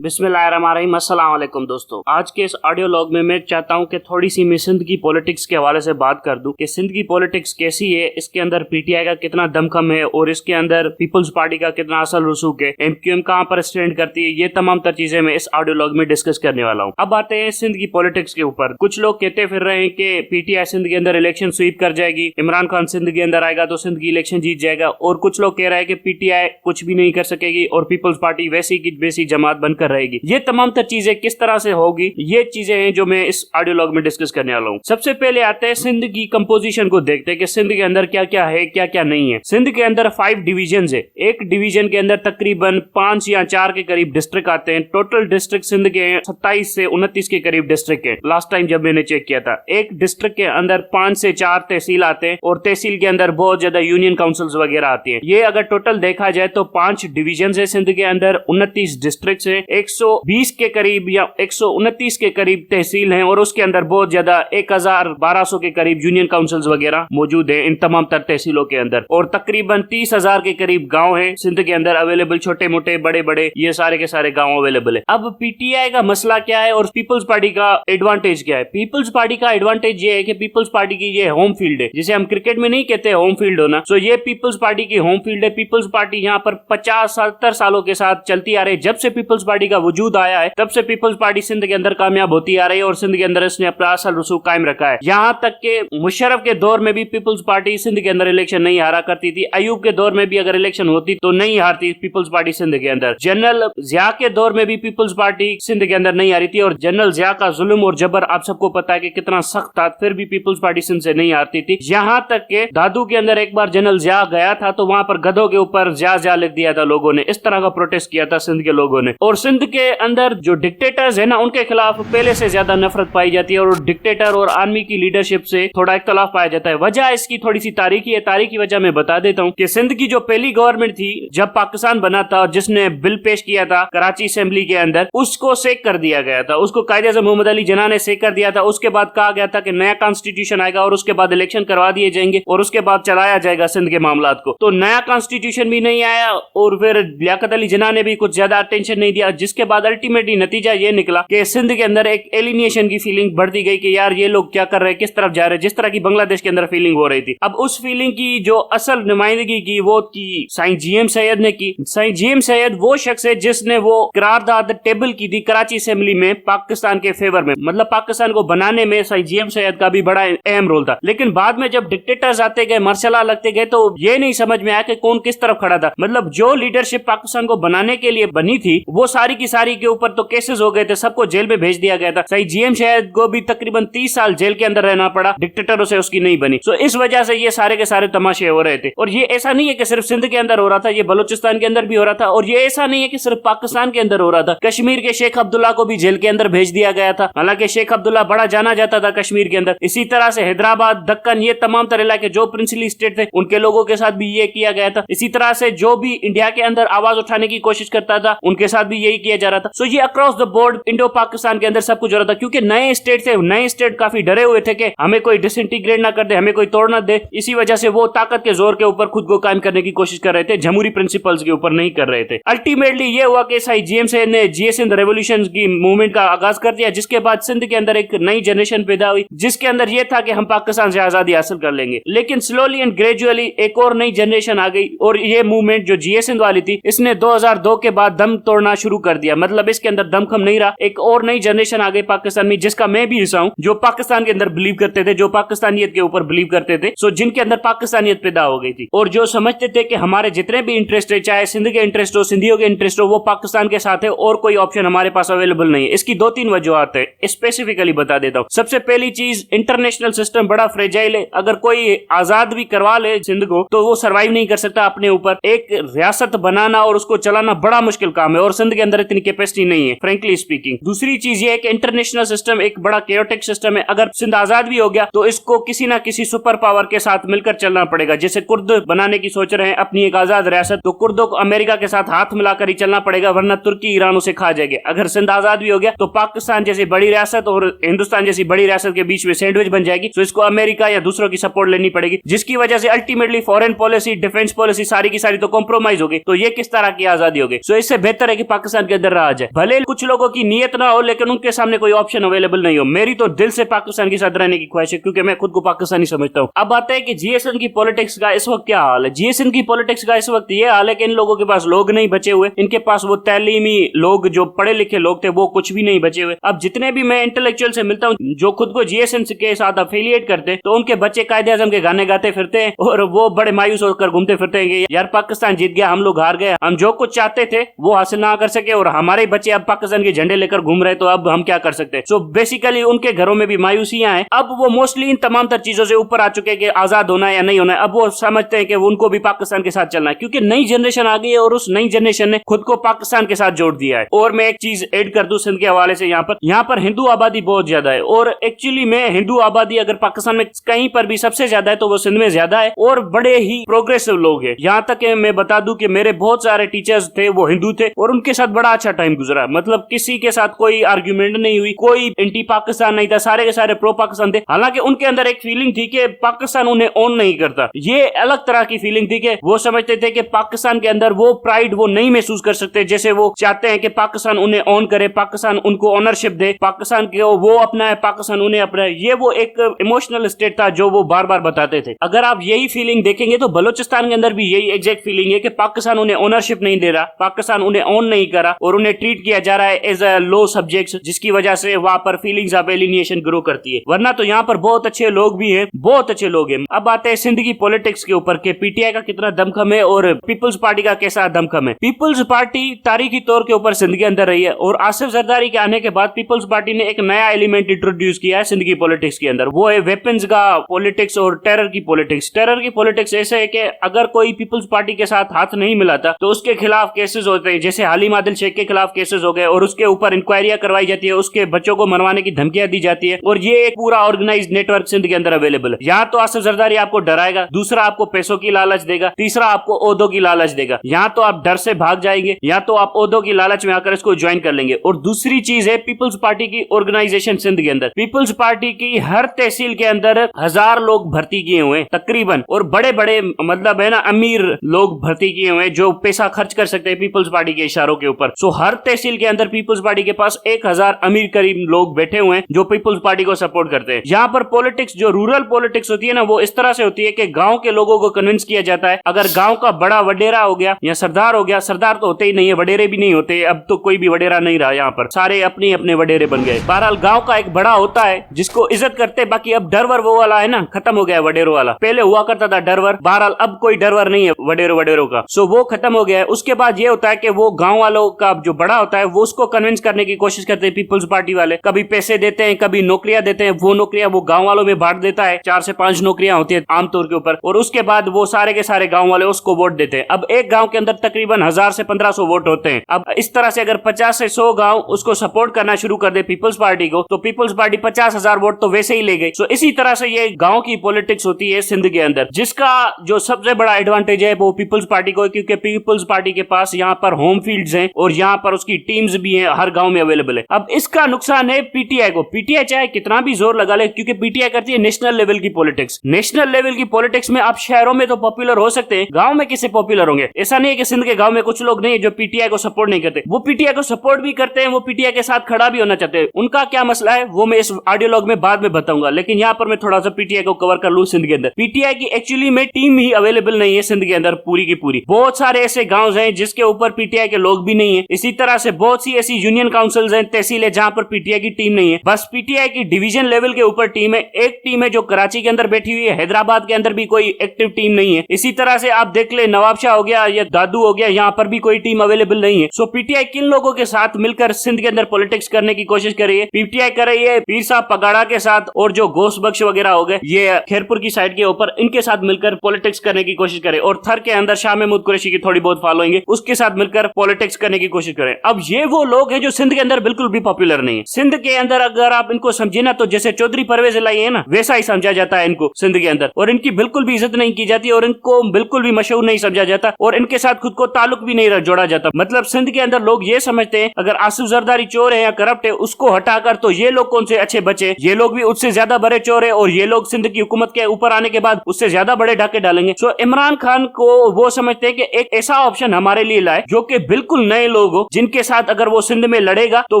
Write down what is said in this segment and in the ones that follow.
बिस्मिल्लाहिर्रहमानिर्रहीम। अस्सलाम वालेकुम दोस्तों, आज के इस ऑडियो लॉग में मैं चाहता हूं कि थोड़ी सी मैं सिंध की पॉलिटिक्स के हवाले से बात कर दूं कि सिंध की पॉलिटिक्स कैसी है, इसके अंदर पीटीआई का कितना दमखम है और इसके अंदर पीपल्स पार्टी का कितना असल रसूख है, एमक्यूएम कहां पर स्टैंड करती है। ये तमाम तर चीजें मैं इस ऑडियो लॉग में डिस्कस करने वाला हूँ। अब आते हैं सिंध की पॉलिटिक्स के ऊपर। कुछ लोग कहते फिर रहे हैं कि पीटीआई सिंध के अंदर इलेक्शन स्वीप कर जाएगी, इमरान खान सिंध के अंदर आएगा तो सिंध की इलेक्शन जीत जाएगा, और कुछ लोग कह रहे हैं कि पीटीआई कुछ भी नहीं कर सकेगी और पीपल्स पार्टी वैसी की वैसी जमात बनकर रहेगी। ये तमाम तर चीजें किस तरह से होगी, ये चीजें हैं जो मैं इस ऑडियो लॉग में डिस्कस करने वाला हूँ। सबसे पहले आते हैं सिंध की कंपोजिशन को देखते हैं कि सिंध के अंदर क्या क्या है, क्या क्या नहीं है। सिंध के अंदर 5 डिवीजन है। एक डिवीजन के अंदर तकरीबन 5 या 4 के करीब डिस्ट्रिक्ट आते हैं। टोटल डिस्ट्रिक्ट सिंध के 27 से 29 के करीब डिस्ट्रिक्ट है लास्ट टाइम जब मैंने चेक किया था। एक डिस्ट्रिक्ट के अंदर 5 से 4 तहसील आते हैं और तहसील के अंदर बहुत ज्यादा यूनियन काउंसिल्स वगैरह आती है। ये अगर टोटल देखा जाए तो 5 डिवीजन है सिंध के अंदर, 29 डिस्ट्रिक्ट है, 120 के करीब या 129 के करीब तहसील हैं और उसके अंदर बहुत ज्यादा 1200 के करीब यूनियन काउंसिल्स वगैरह मौजूद हैं इन तमाम तर तहसीलों के अंदर, और तकरीबन 30,000 के करीब गांव हैं सिंध के अंदर अवेलेबल, छोटे मोटे बड़े बड़े ये सारे के सारे गांव अवेलेबल है। अब पीटीआई का मसला क्या है और पीपल्स पार्टी का एडवांटेज क्या है। पीपल्स पार्टी का एडवांटेज ये है कि पीपल्स पार्टी की ये होम फील्ड है, जिसे हम क्रिकेट में नहीं कहते होम फील्ड होना, सो ये पीपल्स पार्टी की होम फील्ड है। पीपल्स पार्टी यहाँ पर 50-70 सालों के साथ चलती आ रही है। जब से पीपल्स पार्टी का वजूद आया है तब से पीपल्स पार्टी सिंध के अंदर कामयाब होती आ रही है और सिंध के अंदर इसने अपना असल रसूख कायम रखा है। यहाँ तक के मुशर्रफ के दौर में भी पीपल्स पार्टी सिंध के अंदर इलेक्शन नहीं हारा करती थी। अयूब के दौर में भी अगर इलेक्शन होती तो नहीं हारती पीपल्स पार्टी सिंध के अंदर। जनरल जिया के दौर में भी पीपल्स पार्टी सिंध के अंदर नहीं हारी थी और जनरल जिया का जुल्म और जबर आप सबको पता है कि कितना सख्त था, फिर भी पीपल्स पार्टी सिंध से नहीं हारती थी। यहाँ तक के दादू के अंदर एक बार जनरल जिया गया था तो वहां पर गधों के ऊपर जिया लिख दिया था लोगों ने। इस तरह का प्रोटेस्ट किया था सिंध के लोगों ने। और सिंध के अंदर जो डिक्टेटर्स है ना, उनके खिलाफ पहले से ज्यादा नफरत पाई जाती है और डिक्टेटर और आर्मी की लीडरशिप से थोड़ा इख्तलाफ पाया जाता है। वजह इसकी थोड़ी सी तारीखी है। तारीखी वजह मैं बता देता हूँ कि सिंध की जो पहली गवर्नमेंट थी जब पाकिस्तान बना था, जिसने बिल पेश किया था कराची असेंबली के अंदर, उसको सेक कर दिया गया था। उसको कायदे-ए-आज़म मोहम्मद अली जिन्ना ने सेक कर दिया था। उसके बाद कहा गया था कि नया कॉन्स्टिट्यूशन आएगा और उसके बाद इलेक्शन करवा दिए जाएंगे और उसके बाद चलाया जाएगा सिंध के मामलात को। तो नया कॉन्स्टिट्यूशन भी नहीं आया और फिर लियाकत अली जिन्ना ने भी कुछ ज्यादा अटेंशन नहीं दिया, जिसके बाद अल्टीमेटली नतीजा ये निकला कि सिंध के अंदर एक एलिनेशन की फीलिंग बढ़ती गई कि यार ये लोग क्या कर रहे हैं, किस तरफ जा रहे हैं, जिस तरह की बांग्लादेश के अंदर फीलिंग हो रही थी। अब उस फीलिंग की जो असल नुमाइंदगी की वो की साईं जीएम सैयद ने की। साईं जीएम सैयद वो शख्स है जिसने वो करारदाद टेबल की थी कराची असेंबली में पाकिस्तान के फेवर में, मतलब पाकिस्तान को बनाने में साईं जीएम सैयद का भी बड़ा अहम रोल था। लेकिन बाद में जब डिक्टेटर्स आते गए, मार्शल लगते गए, तो ये नहीं समझ में आया कि कौन किस तरफ खड़ा था। मतलब जो लीडरशिप पाकिस्तान को बनाने के लिए बनी थी वो सारी की सारी के ऊपर तो केसेस हो गए थे, सबको जेल में भेज दिया गया था। सही जीएम शायद को भी तकरीबन 30 साल जेल के अंदर रहना पड़ा, डिक्टेटरों से उसकी नहीं बनी। सो इस वजह से ये सारे के सारे तमाशे हो रहे थे। और ये ऐसा नहीं है कि सिर्फ सिंध के अंदर हो रहा था, ये बलूचिस्तान के अंदर भी हो रहा था, और ये ऐसा नहीं है कि सिर्फ पाकिस्तान के अंदर हो रहा था। कश्मीर के शेख अब्दुल्ला को भी जेल के अंदर भेज दिया गया था, हालांकि शेख अब्दुल्ला बड़ा जाना जाता था कश्मीर के अंदर। इसी तरह से हैदराबाद, दक्कन, ये तमाम तरह इलाके जो प्रिंसली स्टेट थे उनके लोगों के साथ भी ये किया गया था। इसी तरह से जो भी इंडिया के अंदर आवाज उठाने की कोशिश करता था उनके साथ भी यही किया जा रहा था। सो ये across the board Indo Pakistan के अंदर सब कुछ हो रहा था, क्योंकि नए स्टेट थे, नए स्टेट काफी डरे हुए थे कि हमें कोई डिसइंटीग्रेट ना कर दे, हमें कोई तोड़ ना दे। इसी वजह से वो ताकत के जोर के ऊपर खुद को कायम करने की कोशिश कर रहे थे, जमहूरी प्रिंसिपल्स के ऊपर नहीं कर रहे थे। अल्टीमेटली ये हुआ कि साईं जीएम सैयद ने जीए सिंध रेवोल्यूशन की मूवमेंट का आगाज कर दिया, जिसके बाद सिंध के अंदर एक नई जनरेशन पैदा हुई, जिसके अंदर यह था कि हम पाकिस्तान से आजादी हासिल कर लेंगे। लेकिन स्लोली एंड ग्रेजुअली एक और नई जनरेशन आ गई और ये मूवमेंट जो जीए सिंध वाली थी इसने 2002 के बाद दम तोड़ना शुरू कर दिया। मतलब इसके अंदर दमखम नहीं रहा। एक और नई जनरेशन आ गई पाकिस्तान में, जिसका मैं भी हिस्सा हूं, जो पाकिस्तान के अंदर बिलीव करते थे, जो पाकिस्तानियत के ऊपर बिलीव करते थे, सो जिनके अंदर पाकिस्तानियत पैदा हो गई थी और जो समझते थे कि हमारे जितने भी इंटरेस्ट है, चाहे सिंध के इंटरेस्ट हो, सिंधियों के इंटरेस्ट हो, वो पाकिस्तान के साथ है और कोई ऑप्शन हमारे पास अवेलेबल नहीं है। इसकी 2-3 वजूहत है, स्पेसिफिकली बता देता हूं। सबसे पहली चीज, इंटरनेशनल सिस्टम बड़ा फ्रेजाइल है। अगर कोई आजाद भी करवा ले सिंध को तो वो सर्वाइव नहीं कर सकता अपने ऊपर। एक रियासत बनाना और उसको चलाना बड़ा मुश्किल काम है और सिंध के अंदर इतनी कैपेसिटी नहीं है, फ्रेंकली स्पीकिंग। दूसरी चीज ये है कि इंटरनेशनल सिस्टम एक बड़ा केओटिक सिस्टम है। अगर सिंध आजाद भी हो गया तो इसको किसी ना किसी सुपर पावर के साथ मिलकर चलना पड़ेगा। जैसे कुर्द बनाने की सोच रहे हैं अपनी एक आजाद रियासत, तो कुर्दों को अमेरिका के साथ हाथ मिलाकर ही चलना पड़ेगा, वरना तुर्की ईरान उसे खा जाएगी। अगर सिंध आजाद भी हो गया तो पाकिस्तान जैसी बड़ी रियासत और हिंदुस्तान जैसी बड़ी रियासत के बीच में सैंडविच बन जाएगी, तो इसको अमेरिका या दूसरों की सपोर्ट लेनी पड़ेगी, जिसकी वजह से ultimately foreign policy, defence policy सारी की सारी तो कॉम्प्रोमाइज होगी। तो ये किस तरह की आजादी होगी। सो इससे बेहतर है कि पाकिस्तान के अंदर राज है। भले कुछ लोगों की नीयत ना हो लेकिन उनके सामने कोई ऑप्शन अवेलेबल नहीं हो। मेरी तो दिल से पाकिस्तान के साथ रहने की ख्वाहिश है क्योंकि मैं खुद को पाकिस्तानी समझता हूँ। अब आता है कि जीएसएन की पॉलिटिक्स का इस वक्त क्या हाल है। जीएसएन की पॉलिटिक्स का इस वक्त ये हाल है कि इन लोगों के पास लोग नहीं बचे हुए, इनके पास वो तालीमी लोग जो पढ़े लिखे लोग थे वो कुछ भी नहीं बचे हुए। अब जितने भी मैं इंटेलेक्चुअल से मिलता हूँ जो खुद को जीएसएन के साथ अफिलिएट करते तो उनके बच्चे कायदे आजम के गाने गाते फिरते हैं और वो बड़े मायूस होकर घूमते फिरते हैं कि यार पाकिस्तान जीत गया, हम लोग हार गए, हम जो कुछ चाहते थे वो हासिल ना कर सके और हमारे बच्चे अब पाकिस्तान के झंडे लेकर घूम रहे तो अब हम क्या कर सकते हैं। सो बेसिकली उनके घरों में भी मायूसियां हैं। अब वो मोस्टली इन तमाम तर चीजों से ऊपर आ चुके हैं कि आजाद होना है या नहीं होना है। अब वो समझते हैं कि उनको भी पाकिस्तान के साथ चलना है क्योंकि नई जनरेशन आ गई है और उस नई जनरेशन ने खुद को पाकिस्तान के साथ जोड़ दिया है। और मैं एक चीज ऐड कर दूं सिंध के हवाले से, यहाँ पर हिंदू आबादी बहुत ज्यादा है और एक्चुअली में हिंदू आबादी अगर पाकिस्तान में कहीं पर भी सबसे ज्यादा है तो वो सिंध में ज्यादा है और बड़े ही प्रोग्रेसिव लोग हैं। यहाँ तक मैं बता दूं कि मेरे बहुत सारे टीचर्स थे वो हिंदू थे और उनके साथ बड़ा अच्छा टाइम गुजरा। मतलब किसी के साथ कोई आर्ग्यूमेंट नहीं हुई, कोई एंटी पाकिस्तान नहीं था, सारे के सारे प्रो पाकिस्तान थे। हालांकि उनके अंदर एक फीलिंग थी कि पाकिस्तान उन्हें ऑन नहीं करता। ये अलग तरह की फीलिंग थी कि वो समझते थे कि पाकिस्तान के अंदर वो प्राइड वो नहीं महसूस कर सकते जैसे वो चाहते हैं कि पाकिस्तान उन्हें ऑन करे, पाकिस्तान उनको ऑनरशिप दे, पाकिस्तान के वो अपना है, पाकिस्तान उन्हें अपना है। ये वो एक इमोशनल स्टेट था जो वो बार बार बताते थे। अगर आप यही फीलिंग देखेंगे तो बलोचिस्तान के अंदर भी यही एग्जैक्ट फीलिंग है कि पाकिस्तान उन्हें ओनरशिप नहीं दे रहा, पाकिस्तान उन्हें ऑन नहीं करा और उन्हें ट्रीट किया जा रहा है एज अ लो सब्जेक्ट, जिसकी वजह से वहां पर फीलिंग्स ऑफ एलिनिएशन ग्रो करती है। वरना तो यहाँ पर बहुत अच्छे लोग भी हैं, बहुत अच्छे लोग हैं। अब आते हैं सिंध की पॉलिटिक्स के ऊपर कि पीटीआई का कितना दमखम है और पीपल्स पार्टी का कैसा दमखम है। पीपल्स पार्टी तारीखी तौर के ऊपर सिंध के अंदर रही है और आसिफ जरदारी के आने के बाद पीपल्स पार्टी ने एक नया एलिमेंट इंट्रोड्यूस किया है सिंध की पॉलिटिक्स के अंदर। वो है वेपन्स का पॉलिटिक्स और टेरर की पॉलिटिक्स। टेरर की पॉलिटिक्स ऐसे है कि अगर कोई पीपल्स पार्टी के साथ हाथ नहीं मिलाता तो उसके खिलाफ केसेस होते हैं, जैसे हालिम आदिल शेख के खिलाफ केसेस हो गए और उसके ऊपर इंक्वायरियां करवाई जाती है, उसके बच्चों को मरवाने की धमकियां दी जाती है और ये एक पूरा ऑर्गेनाइज्ड नेटवर्क सिंध के अंदर अवेलेबल है। यहाँ तो आसिफ जरदारी आपको डराएगा, दूसरा आपको पैसों की लालच देगा, तीसरा आपको ओहदों की लालच देगा। यहाँ तो आप डर से भाग जाएंगे या तो आप ओहदों की लालच में आकर इसको ज्वाइन कर लेंगे। और दूसरी चीज है पीपल्स पार्टी की ऑर्गेनाइजेशन सिंध के अंदर। पीपल्स पार्टी की हर तहसील के अंदर 1000 लोग भर्ती किए हुए तकरीबन और बड़े बड़े मतलब है ना अमीर लोग भर्ती किए हुए जो पैसा खर्च कर सकते हैं पीपल्स पार्टी के इशारों के ऊपर। सो हर तहसील के अंदर पीपल्स पार्टी के पास 1000 अमीर करीब लोग बैठे हुए हैं जो पीपल्स पार्टी को सपोर्ट करते हैं। यहाँ पर पॉलिटिक्स जो रूरल पॉलिटिक्स होती है ना वो इस तरह से होती है कि गांव के लोगों को कन्विंस किया जाता है। अगर गांव का बड़ा वडेरा हो गया या सरदार हो गया, सरदार तो होते ही नहीं है, वडेरे भी नहीं होते, अब तो कोई भी वडेरा नहीं रहा, यहाँ पर सारे अपने अपने वडेरे बन गए। बहरहाल गांव का एक बड़ा होता है जिसको इज्जत करते, बाकी अब डरवर वो वाला है ना खत्म हो गया है वडेरों वाला। पहले हुआ करता था डरवर, बहरहाल अब कोई डरवर नहीं है वडेरों का। सो वो खत्म हो गया है। उसके बाद ये होता है कि वो गांव वालों का जो बड़ा होता है वो उसको कन्विंस करने की कोशिश करते हैं पीपल्स पार्टी वाले। कभी पैसे देते हैं, कभी नौकरियां देते हैं। वो नौकरियां वो गांव वालों में बांट देता है, 4 से 5 नौकरियां होती है आमतौर के ऊपर और उसके बाद वो सारे के सारे गांव वाले उसको वोट देते हैं। अब एक गांव के अंदर तकरीबन 1000 से 1500 वोट होते हैं। अब इस तरह से अगर 50 से 100 गांव उसको सपोर्ट करना शुरू कर दे पीपल्स पार्टी को तो पीपल्स पार्टी 50,000 वोट तो वैसे ही ले गई। सो इसी तरह से ये गांव की पॉलिटिक्स होती है सिंध के अंदर, जिसका जो सबसे बड़ा एडवांटेज है वो पीपल्स पार्टी को है क्योंकि पीपल्स पार्टी के पास यहाँ पर होम फील्ड्स हैं और यहाँ पर उसकी टीम्स भी हैं, हर गांव में अवेलेबल है। अब इसका नुकसान है पीटीआई को। पीटीआई चाहे कितना भी जोर लगा ले क्योंकि पीटीआई करती है नेशनल लेवल की पॉलिटिक्स। नेशनल लेवल की पॉलिटिक्स में आप शहरों में तो पॉपुलर हो सकते हैं, गांव में किससे पॉपुलर होंगे? ऐसा नहीं है कि सिंध के गांव में कुछ लोग नहीं है जो पीटीआई को सपोर्ट नहीं करते, वो पीटीआई को सपोर्ट भी करते हैं, वो पीटीआई के साथ खड़ा भी होना चाहते हैं। उनका क्या मसला है वो मैं इस ऑडियो लॉग में बाद में बताऊंगा, लेकिन यहाँ पर मैं थोड़ा सा पीटीआई को कवर कर लूं। सिंध के अंदर पीटीआई की एक्चुअली में टीम ही अवेलेबल नहीं है सिंध के अंदर पूरी की पूरी। बहुत सारे ऐसे गांव हैं जिसके ऊपर पीटीआई के लोग भी नहीं है। इसी तरह से बहुत सी ऐसी यूनियन काउंसिल्स हैं, तहसील है जहां पर पीटीआई की टीम नहीं है। बस पीटीआई की डिवीजन लेवल के ऊपर टीम है। एक टीम है जो कराची के अंदर बैठी हुई है, हैदराबाद के अंदर भी कोई एक्टिव टीम नहीं है। इसी तरह से आप देख ले नवाबशाह हो गया या दादू हो गया, यहाँ पर भी कोई टीम अवेलेबल नहीं है। सो पीटीआई किन लोगों के साथ मिलकर सिंध के अंदर पॉलिटिक्स करने की कोशिश कर रही है? पीटीआई कर रही है पीर साहब पगाड़ा के साथ और जो गोश बख्श वगैरह हो गए ये खैरपुर की साइड के ऊपर, इनके साथ मिलकर पॉलिटिक्स करने की कोशिश करे और थर के अंदर शाह महमूद कुरैशी की थोड़ी बहुत फॉलोइंग है, उसके साथ मिलकर पॉलिटिक्स करने की कोशिश करें। अब ये वो लोग हैं जो सिंध के अंदर बिल्कुल भी पॉपुलर नहीं है। सिंध के अंदर अगर आप इनको समझे ना तो जैसे चौधरी परवेज इलाही है ना वैसा ही समझा जाता है इनको सिंध के अंदर, और इनकी बिल्कुल भी इज्जत नहीं की जाती और इनको बिल्कुल भी मशहूर नहीं समझा जाता और इनके साथ खुद को ताल्लुक भी नहीं जोड़ा जाता। मतलब सिंध के अंदर लोग ये समझते हैं अगर आसिफ जरदारी चोर है या करप्ट है उसको हटाकर तो ये लोग कौन से अच्छे बचे, ये लोग भी उससे ज्यादा बड़े चोर है और ये लोग सिंध की हुकूमत के ऊपर आने के बाद उससे ज्यादा बड़े ढाके डालेंगे। सो इमरान खान को वो समझते हैं कि एक ऐसा ऑप्शन हमारे लिए लाए जो कि बिल्कुल नए लोग लोग हो जिनके साथ अगर वो सिंध में लड़ेगा तो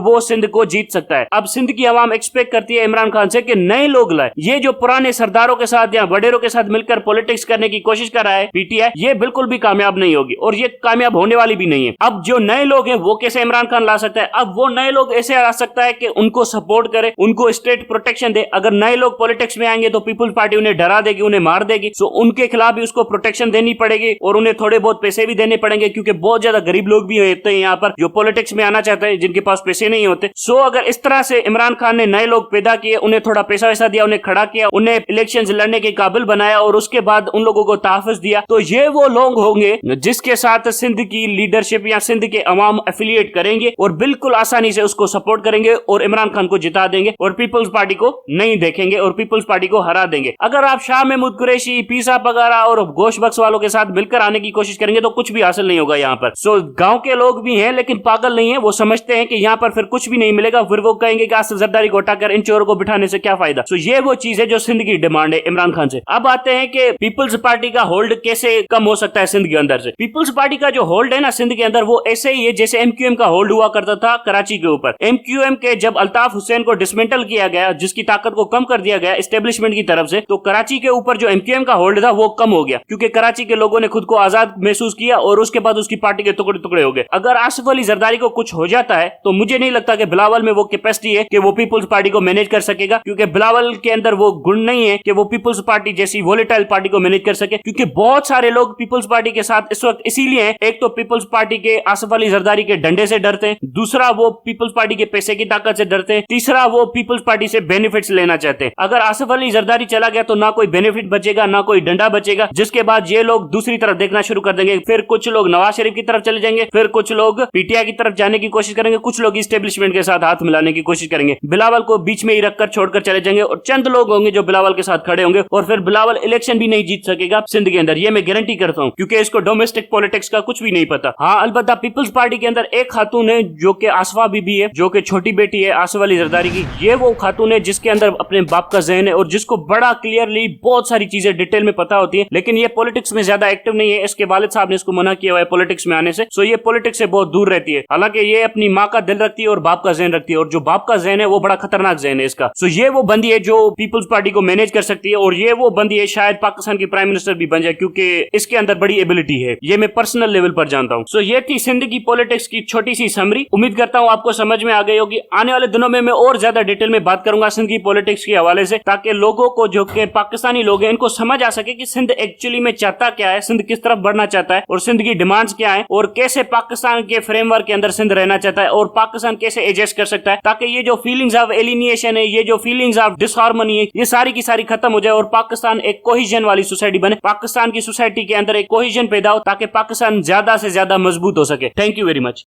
वो सिंध को जीत सकता है। अब सिंध की आवाम एक्सपेक्ट करती है इमरान खान से कि नए लोग लाए। ये जो पुराने सरदारों के साथ या वडेरों के साथ मिलकर पॉलिटिक्स करने की कोशिश कर रहा है पीटीआई, ये बिल्कुल भी कामयाब नहीं होगी और ये कामयाब होने वाली भी नहीं है। अब जो नए लोग हैं वो कैसे इमरान खान ला सकता है? अब वो नए लोग ऐसे ला सकता है कि उनको सपोर्ट करे, उनको स्टेट प्रोटेक्शन दे। अगर नए लोग पॉलिटिक्स में आएंगे तो पीपुल्स पार्टी उन्हें डरा देगी, उन्हें मार देगी, सो उनके खिलाफ भी उसको प्रोटेक्शन देनी पड़ेगी और उन्हें थोड़े बहुत पैसे भी देने पड़ेंगे, क्योंकि बहुत ज्यादा गरीब लोग भी होते हैं यहाँ पर जो पॉलिटिक्स में आना चाहते हैं, जिनके पास पैसे नहीं होते। सो अगर इस तरह से इमरान खान ने नए लोग पैदा किए, उन्हें थोड़ा पैसा वैसा दिया, उन्हें खड़ा किया, उन्हें इलेक्शन लड़ने के काबिल बनाया और उसके बाद उन लोगों को तहफ़्फ़ुज़ दिया, तो ये वो लोग होंगे जिसके साथ सिंध की लीडरशिप या सिंध के अवाम एफिलिएट करेंगे और बिल्कुल आसानी से उसको सपोर्ट करेंगे और इमरान खान को जिता देंगे और पीपल्स पार्टी को नहीं देखेंगे और पीपल्स पार्टी को हरा देंगे। अगर आप शाह महमूद कुरैशी, पीसा पगारा और गोश बख्श वालों के साथ मिलकर आने की कोशिश करेंगे तो कुछ भी हासिल नहीं होगा यहाँ पर। सो गांव के लोग भी हैं लेकिन पागल नहीं है, वो समझते हैं कि यहाँ पर फिर कुछ भी नहीं मिलेगा, फिर वो कहेंगे कि आसिफ जरदारी को हटाकर इन चोरों को बिठाने से क्या फायदा। सो ये वो चीज है जो सिंध की डिमांड है इमरान खान से। अब आते हैं कि पीपल्स पार्टी का होल्ड कैसे कम हो सकता है सिंध के अंदर से। पीपल्स पार्टी का जो होल्ड है ना सिंध के अंदर, वो ऐसे ही है जैसे एमक्यूएम का होल्ड हुआ करता था कराची के ऊपर। एमक्यूएम के जब अल्ताफ हुसैन को डिसमेंटल किया गया, जिसकी ताकत को कम कर दिया गया एस्टेब्लिशमेंट की तरफ से, तो कराची के ऊपर जो एमक्यूएम का होल्ड था वो कम हो गया, क्योंकि कराची के लोगों ने खुद को आजाद महसूस किया और उसके बाद उसकी पार्टी के टुकड़े टुकड़े हो गए। अगर आसिफ अली जरदारी को कुछ हो जाता है तो मुझे नहीं लगता कि बिलावल में वो कैपेसिटी है कि वो पीपल्स पार्टी को मैनेज कर सकेगा, क्योंकि बिलावल के अंदर वो गुण नहीं है कि वो पीपल्स पार्टी जैसी वोलेटाइल पार्टी को मैनेज कर सके, क्योंकि बहुत सारे लोग पीपल्स पार्टी के साथ इस वक्त इसीलिए हैं। एक तो पीपल्स पार्टी के आसिफ अली जरदारी के डंडे से डरते हैं, दूसरा वो पीपल्स पार्टी के पैसे की ताकत से डरते हैं, तीसरा वो पीपल्स पार्टी से बेनिफिट्स लेना चाहते हैं। अगर आसिफ अली जरदारी चला गया तो ना कोई बेनिफिट बचेगा, ना कोई डंडा बचेगा, जिसके बाद ये लोग दूसरी तरफ देखना शुरू कर देंगे। फिर कुछ लोग नवाज शरीफ की तरफ चले जाएंगे, फिर कुछ लोग पीटीआई की तरफ जाने की कोशिश करेंगे, कुछ लोग इस्टेब्लिशमेंट के साथ हाथ मिलाने की कोशिश करेंगे, बिलावल को बीच में ही रखकर छोड़कर चले जाएंगे और चंद लोग होंगे जो बिलावल के साथ खड़े होंगे और फिर बिलावल इलेक्शन भी नहीं जीत सकेगा सिंध के अंदर। ये मैं गारंटी करता हूं, क्योंकि इसको डोमेस्टिक पॉलिटिक्स का कुछ भी नहीं पता। हाँ, अलबत्ता पीपल्स पार्टी के अंदर एक खातून है जो कि आसफा बीबी है, जो कि छोटी बेटी है आसिफ अली जरदारी की। ये वो खातून है जिसके अंदर अपने बाप का ज़हन है और जिसको बड़ा क्लियरली बहुत सारी चीजें डिटेल में पता होती है, लेकिन ये पॉलिटिक्स में ज्यादा एक्टिव नहीं है। इसके वालिद साहब ने इसको मना किया हुआ है पॉलिटिक्स में आने से, सो ये पॉलिटिक्स से बहुत दूर रहती है। हालांकि ये अपनी माँ का दिल रखती है और बाप का ज़हन रखती है, और जो बाप का ज़हन है वो बड़ा खतरनाक ज़हन है इसका। सो ये वो बंदी है जो पीपल्स पार्टी को मैनेज कर सकती है और ये वो बंदी है शायद पाकिस्तान की प्राइम मिनिस्टर भी बन जाए, क्योंकि इसके अंदर बड़ी एबिलिटी है, ये मैं पर्सनल लेवल पर जानता हूँ। सो ये थी सिंध की पॉलिटिक्स की छोटी सी समरी। उम्मीद करता हूँ आपको समझ में आ गई होगी। आने वाले दिनों में मैं और ज्यादा डिटेल में बात करूंगा सिंध की पॉलिटिक्स के हवाले से, ताकि लोगों को जो कि पाकिस्तानी लोग हैं इनको समझ आ सके कि सिंध एक्चुअली में चाहता क्या है, सिंध किस तरफ बढ़ना चाहता है और सिंध की डिमांड्स क्या है और कैसे पाकिस्तान के फ्रेमवर्क के अंदर सिंध रहना चाहता है और पाकिस्तान कैसे एडजस्ट कर सकता है, ताकि ये जो फीलिंग्स ऑफ एलिनिएशन है, ये जो फीलिंग्स ऑफ डिसहार्मनी है, ये सारी की सारी खत्म हो जाए और पाकिस्तान एक कोहिजन वाली सोसाइटी बने। पाकिस्तान की सोसाइटी के अंदर एक कोहिजन पैदा हो ताकि पाकिस्तान ज्यादा से ज्यादा मजबूत हो सके। Thank you very much.